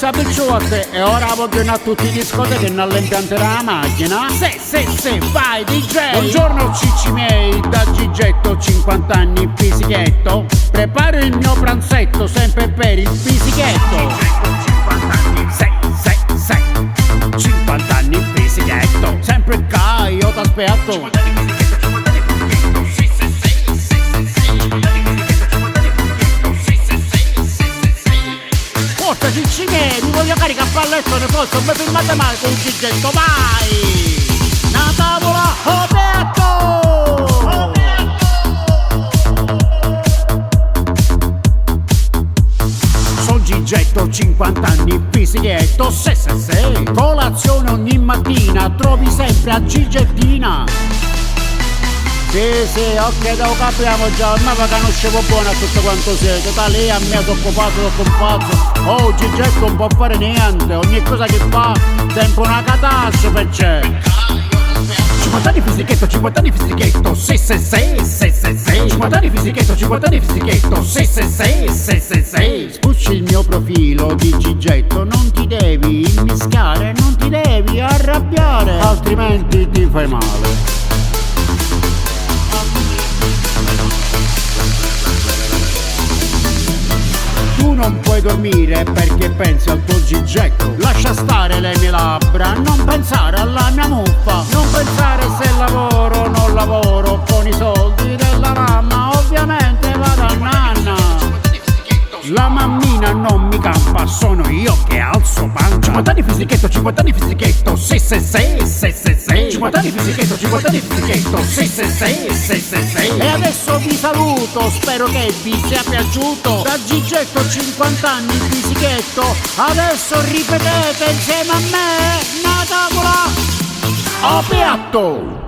Forza piccione, e ora vogliono a tutti i discoteche che non l'impianterà la macchina. Se, vai DJ. Buongiorno cicci miei, da Gigetto, 50 anni fisichetto. Preparo il mio pranzetto, sempre per il fisichetto. 50 anni, se, 50 anni fisichetto. Sempre qua, io t'aspetto. 50 anni fisichetto, 50 anni fisichetto. Forza cicci miei, mi voglio caricare a palletto, ne posso, mi filmate male con il Gigetto, vai! Una tavola aperto! Sono Gigetto, 50 anni, fisichetto, se. Colazione ogni mattina, trovi sempre a Gigettina. Sì, ok, da capiamo già, ma che non scevo buono a tutto quanto siete, da lì a me sono occupato. Oh, Gigetto non può fare niente, ogni cosa che fa, sempre una catastrofe c'è. 50 anni fisichetto, 50 anni fisichetto, se. 50 anni fisichetto, 50 anni fisichetto, se. Spucci il mio profilo di Gigetto, non ti devi immischiare, non ti devi arrabbiare, altrimenti ti fai male. Tu non puoi dormire perché pensi al tuo Gigetto. Lascia stare le mie labbra, non pensare alla mia muffa. Non pensare se lavoro o non lavoro, con i soldi della mamma ovviamente vado a nanna. La mammina non mi campa, sono io che alzo pancia. 50 anni fisichetto, 50 anni fisichetto, se. 50 anni fisichetto, 50 anni fisichetto, se. E adesso vi saluto, spero che vi sia piaciuto. Da Gigetto 50 anni fisichetto, adesso ripetete insieme a me, una tavola a piatto.